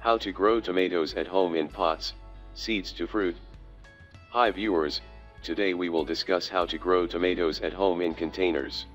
How to grow tomatoes at home in pots, seeds to fruit. Hi viewers, today we will discuss how to grow tomatoes at home in containers.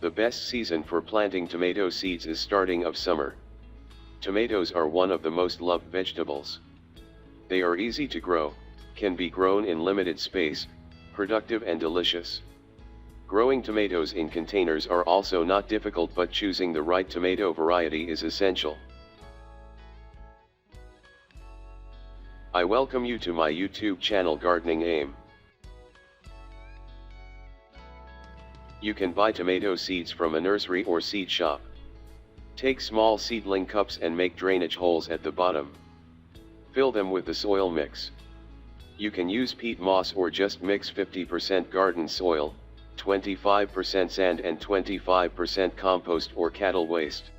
The best season for planting tomato seeds is starting of summer. Tomatoes are one of the most loved vegetables. They are easy to grow, can be grown in limited space, productive and delicious. Growing tomatoes in containers are also not difficult, but choosing the right tomato variety is essential. I welcome you to my YouTube channel Gardening Aim. You can buy tomato seeds from a nursery or seed shop. Take small seedling cups and make drainage holes at the bottom. Fill them with the soil mix. You can use peat moss or just mix 50% garden soil, 25% sand and 25% compost or cattle waste.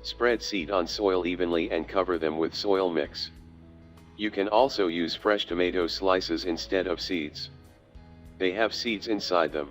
Spread seed on soil evenly and cover them with soil mix. You can also use fresh tomato slices instead of seeds. They have seeds inside them.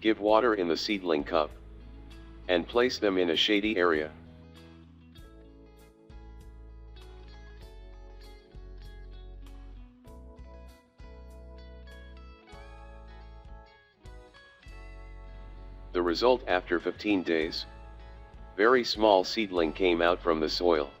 Give water in the seedling cup and place them in a shady area. The result after 15 days. Very small seedling came out from the soil.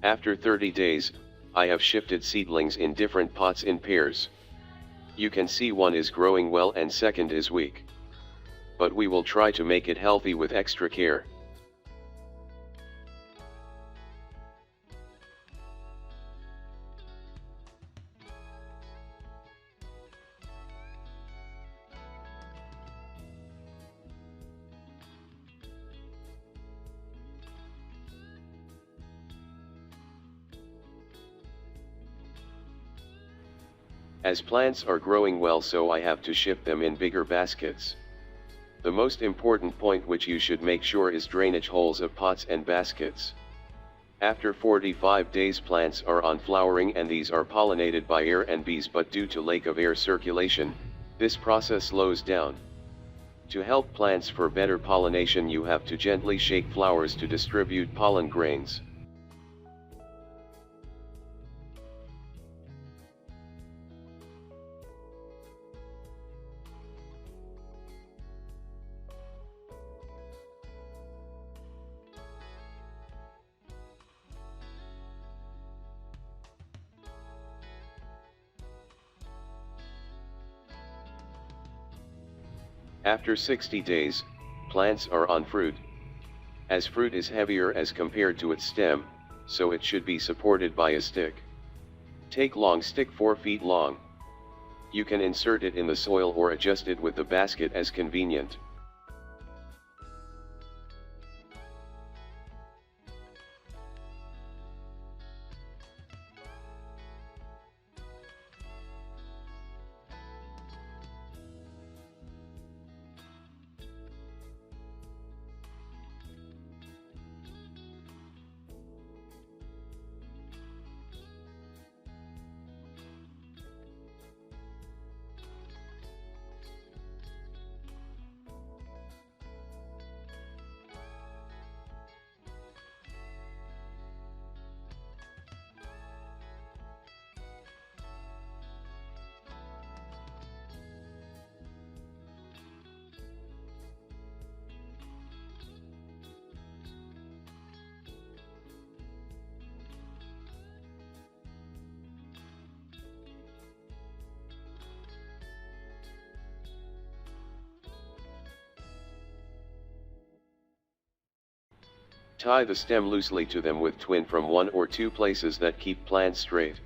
After 30 days, I have shifted seedlings in different pots in pairs. You can see one is growing well and second is weak. But we will try to make it healthy with extra care. As plants are growing well, so I have to shift them in bigger baskets. The most important point which you should make sure is drainage holes of pots and baskets. After 45 days plants are on flowering and these are pollinated by air and bees, but due to lack of air circulation, this process slows down. To help plants for better pollination, you have to gently shake flowers to distribute pollen grains. After 60 days, plants are on fruit. As fruit is heavier as compared to its stem, so it should be supported by a stick. Take long stick 4 feet long. You can insert it in the soil or adjust it with the basket as convenient. Tie the stem loosely to them with twine from 1 or 2 places that keep plants straight.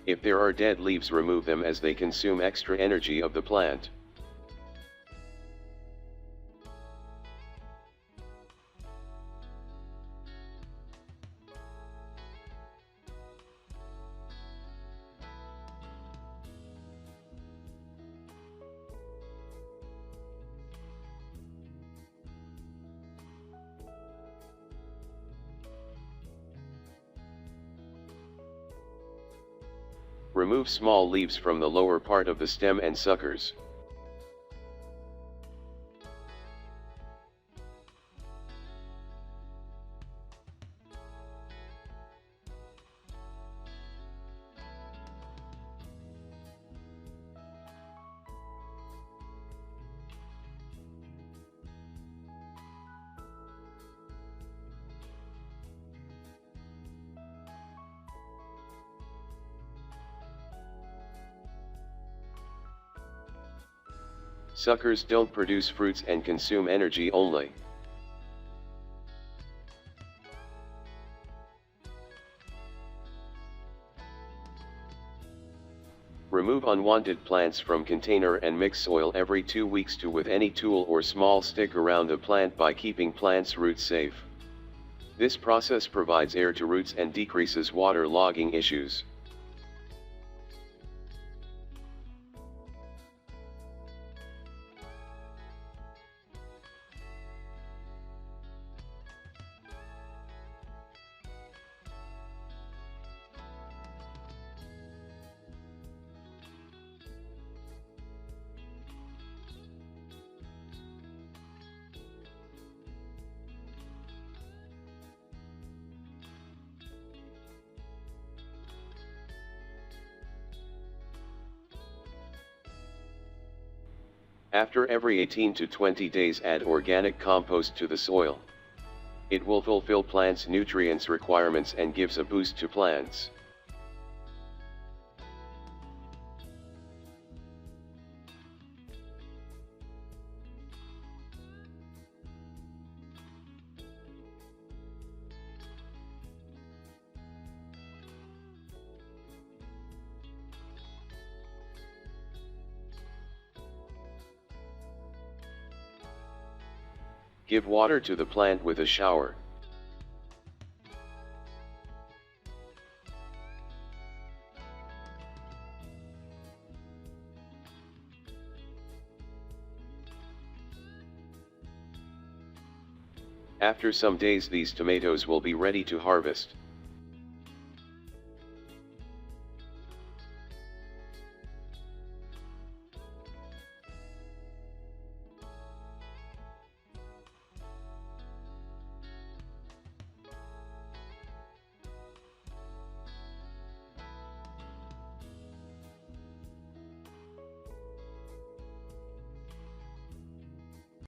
If there are dead leaves, remove them as they consume extra energy of the plant. Remove small leaves from the lower part of the stem and suckers. Suckers don't produce fruits and consume energy only. Remove unwanted plants from container and mix soil every 2 weeks with any tool or small stick around the plant by keeping plant's roots safe. This process provides air to roots and decreases water logging issues. After every 18 to 20 days, add organic compost to the soil. It will fulfill plants' nutrients requirements and gives a boost to plants. Give water to the plant with a shower. After some days, these tomatoes will be ready to harvest.